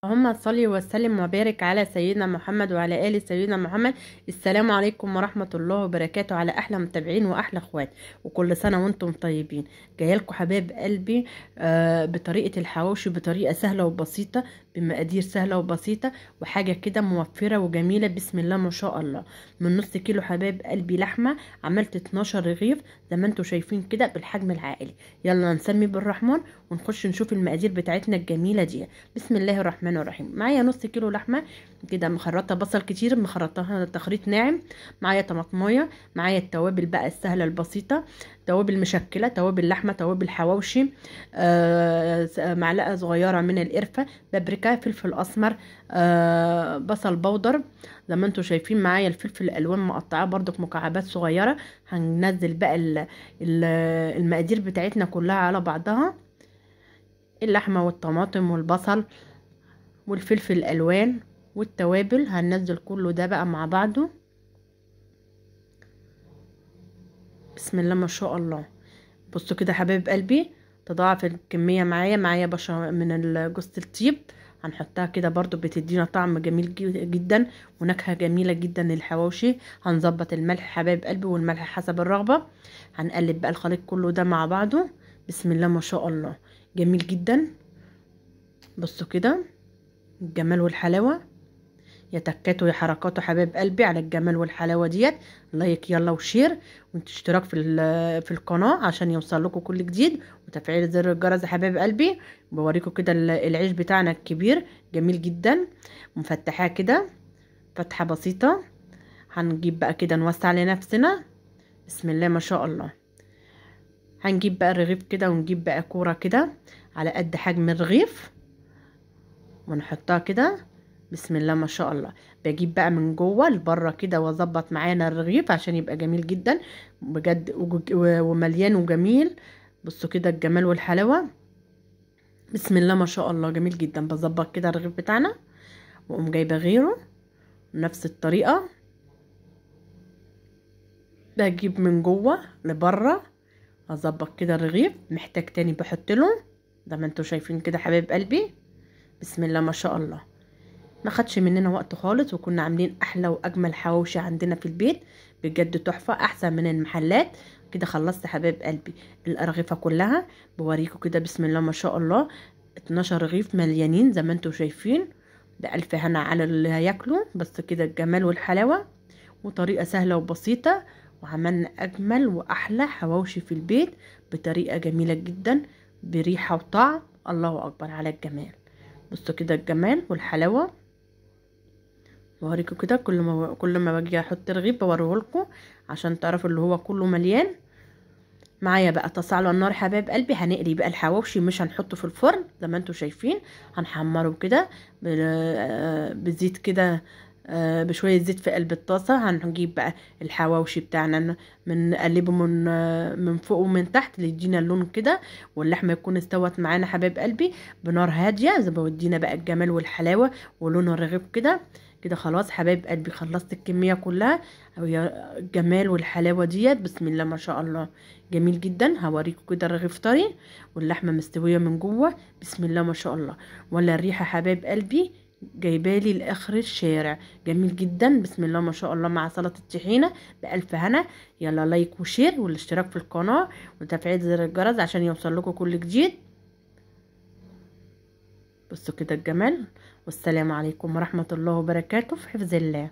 اللهم صل وسلم وبارك على سيدنا محمد وعلى آل سيدنا محمد. السلام عليكم ورحمة الله وبركاته على أحلى متابعين وأحلى أخوات، وكل سنة وانتم طيبين. جايلكم حبايب قلبي بطريقة الحواوشي بطريقة سهلة وبسيطة، بمقادير سهلة وبسيطة، وحاجة كده موفرة وجميلة. بسم الله ما شاء الله. من نص كيلو حبايب قلبي لحمة عملت 12 رغيف زي ما انتم شايفين كده بالحجم العائلي. يلا نسمي بالرحمن ونخش نشوف المقادير بتاعتنا الجميلة دي. بسم الله الرحمن الرحيم. معايا نص كيلو لحمه كده مخرطه بصل كتير، مخرطاها تخريط ناعم. معايا طماطمايه، معايا التوابل بقى السهله البسيطه، توابل مشكله، توابل لحمه، توابل حواوشي، معلقه صغيره من القرفه، بابريكا، فلفل اسمر، بصل بودر زي ما انتم شايفين. معايا الفلفل الالوان مقطعاه برضك مكعبات صغيره. هننزل بقى المقادير بتاعتنا كلها على بعضها، اللحمه والطماطم والبصل والفلفل الالوان والتوابل. هننزل كله ده بقى مع بعضه. بسم الله ما شاء الله. بصوا كده حبايب قلبي، تضاعف الكميه معايا بشره من جوز الطيب، هنحطها كده برضو بتدينا طعم جميل جدا ونكهه جميله جدا للحواوشي. هنظبط الملح حبايب قلبي، والملح حسب الرغبه. هنقلب بقى الخليط كله ده مع بعضه. بسم الله ما شاء الله، جميل جدا. بصوا كده الجمال والحلاوه، يا تكاتوا يا حركاتوا حبايب قلبي على الجمال والحلاوه ديت. لايك يلا وشير واشتراك في القناه عشان يوصل لكم كل جديد، وتفعيل زر الجرس يا حبايب قلبي. بوريكم كده العيش بتاعنا الكبير جميل جدا، مفتحاه كده فتحه بسيطه. هنجيب بقى كده نوسع لنفسنا. بسم الله ما شاء الله. هنجيب بقى الرغيف كده، ونجيب بقى كوره كده على قد حجم الرغيف ونحطها كده. بسم الله ما شاء الله. بجيب بقى من جوه لبره كده واظبط معانا الرغيف عشان يبقى جميل جدا بجد ومليان وجميل. بصوا كده الجمال والحلاوه. بسم الله ما شاء الله، جميل جدا. بظبط كده الرغيف بتاعنا واقوم جايبه غيره نفس الطريقه. بجيب من جوه لبره، اظبط كده الرغيف. محتاج تاني بحط له زي ما انتوا شايفين كده حبايب قلبي. بسم الله ما شاء الله. ما خدش مننا وقت خالص، وكنا عاملين احلى واجمل حواوشي عندنا في البيت بجد تحفه، احسن من المحلات. كده خلصت حبايب قلبي الارغفه كلها. بوريكم كده بسم الله ما شاء الله 12 رغيف مليانين زي ما انتم شايفين. بألف هنا على اللي هياكلوا. بس كده الجمال والحلاوه، وطريقه سهله وبسيطه، وعملنا اجمل واحلى حواوشي في البيت بطريقه جميله جدا بريحه وطعم. الله اكبر على الجمال. بصوا كده الجمال والحلاوه. بوريكم كده كل ما باجي احط رغيف بوريهولكم عشان تعرفوا اللي هو كله مليان. معايا بقى طاسه على النار حبايب قلبي. هنقلي بقى الحواوشي، مش هنحطه في الفرن زي ما انتم شايفين. هنحمره كده بزيت كده، بشويه زيت في قلب الطاسه. هنجيب بقى الحواوشي بتاعنا نقلبه من فوق ومن تحت ليدينا اللون كده، واللحمه يكون استوت معانا حبايب قلبي بنار هاديه زي ما ودينا بقى الجمال والحلاوه ولون الرغيف كده. كده خلاص حبايب قلبي خلصت الكميه كلها او الجمال والحلاوه ديت. بسم الله ما شاء الله، جميل جدا. هوريكم كده الرغيف طري واللحمه مستويه من جوه. بسم الله ما شاء الله. ولا الريحه حبايب قلبي جايبالي لاخر الشارع، جميل جدا. بسم الله ما شاء الله مع سلطه الطحينه بالف هنا. يلا لايك وشير والاشتراك في القناه وتفعيل زر الجرس عشان يوصل لكم كل جديد. بصوا كده الجمال. والسلام عليكم ورحمه الله وبركاته في حفظ الله.